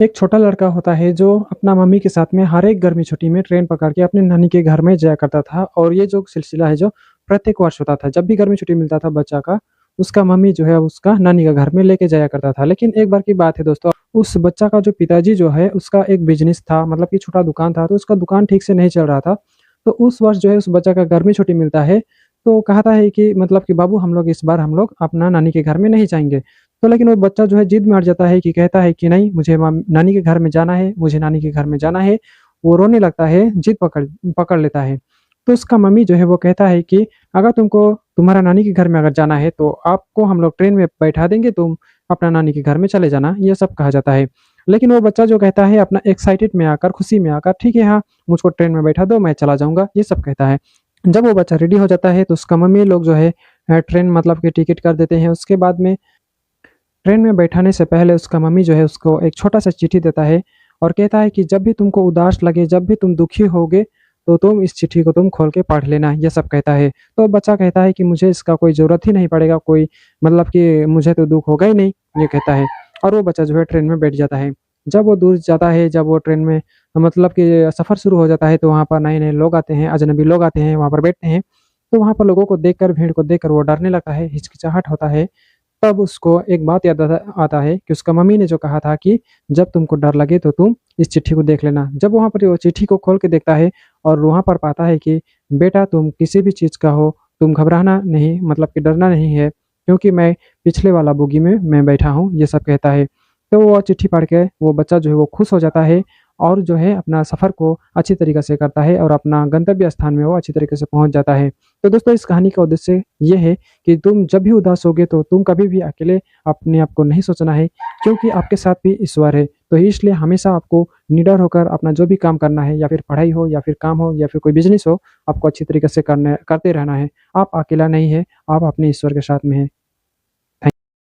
एक छोटा लड़का होता है जो अपना मम्मी के साथ में हर एक गर्मी छुट्टी में ट्रेन पकड़ के अपने नानी के घर में जाया करता था। और ये जो सिलसिला है जो प्रत्येक वर्ष होता था, जब भी गर्मी छुट्टी मिलता था बच्चा का, उसका मम्मी जो है उसका नानी का घर में लेके जाया करता था। लेकिन एक बार की बात है दोस्तों, उस बच्चा का जो पिताजी जो है उसका एक बिजनेस था, मतलब कि छोटा दुकान था, तो उसका दुकान ठीक से नहीं चल रहा था। तो उस वर्ष जो है उस बच्चा का गर्मी छुट्टी मिलता है, तो कहता है कि मतलब कि बाबू हम लोग इस बार हम लोग अपना नानी के घर में नहीं जाएंगे। तो लेकिन वो बच्चा जो है जिद में अड़ जाता है, कि कहता है कि नहीं, मुझे नानी के घर में जाना है, मुझे नानी के घर में जाना है। वो रोने लगता है, जिद पकड़ पकड़ लेता है। तो उसका मम्मी जो है वो कहता है कि अगर तुमको तुम्हारा नानी के घर में अगर जाना है तो आपको हम लोग ट्रेन में बैठा देंगे, तुम अपना नानी के घर में चले जाना, ये सब कहा जाता है। लेकिन वो बच्चा जो कहता है अपना एक्साइटेड में आकर, खुशी में आकर, ठीक है हाँ, मुझको ट्रेन में बैठा दो, मैं चला जाऊंगा, ये सब कहता है। जब वो बच्चा रेडी हो जाता है तो उसका मम्मी लोग जो है ट्रेन मतलब कि टिकट कर देते हैं। उसके बाद में ट्रेन में बैठाने से पहले उसका मम्मी जो है उसको एक छोटा सा चिट्ठी देता है, और कहता है कि जब भी तुमको उदास लगे, जब भी तुम दुखी होगे, तो तुम इस चिट्ठी को तुम खोल के पढ़ लेना, ये सब कहता है। तो बच्चा कहता है कि मुझे इसका कोई ज़रूरत ही नहीं पड़ेगा, कोई मतलब कि मुझे तो दुःख होगा ही नहीं, ये कहता है। और वो बच्चा जो है ट्रेन में बैठ जाता है। जब वो दूर जाता है, जब वो ट्रेन में मतलब कि सफ़र शुरू हो जाता है, तो वहाँ पर नए-नए लोग आते हैं, अजनबी लोग आते हैं, वहाँ पर बैठते हैं। तो वहाँ पर लोगों को देखकर, भीड़ को देखकर वो डरने लगता है, हिचकिचाहट होता है। तब उसको एक बात याद आता है कि उसका मम्मी ने जो कहा था कि जब तुमको डर लगे तो तुम इस चिट्ठी को देख लेना। जब वहाँ पर वो चिट्ठी को खोल के देखता है और वहाँ पर पाता है कि बेटा तुम किसी भी चीज़ का हो, तुम घबराना नहीं, मतलब कि डरना नहीं है, क्योंकि मैं पिछले वाला बोगी में मैं बैठा हूँ, ये सब कहता है। तो वो चिट्ठी पढ़ के वो बच्चा जो है वो खुश हो जाता है, और जो है अपना सफ़र को अच्छी तरीके से करता है, और अपना गंतव्य स्थान में वो अच्छी तरीके से पहुँच जाता है। तो दोस्तों इस कहानी का उद्देश्य ये है कि तुम जब भी उदास होगे तो तुम कभी भी अकेले अपने आप को नहीं सोचना है, क्योंकि आपके साथ भी ईश्वर है। तो इसलिए हमेशा आपको निडर होकर अपना जो भी काम करना है, या फिर पढ़ाई हो, या फिर काम हो, या फिर कोई बिज़नेस हो, आपको अच्छी तरीके से करते रहना है। आप अकेला नहीं है, आप अपने ईश्वर के साथ में हैं।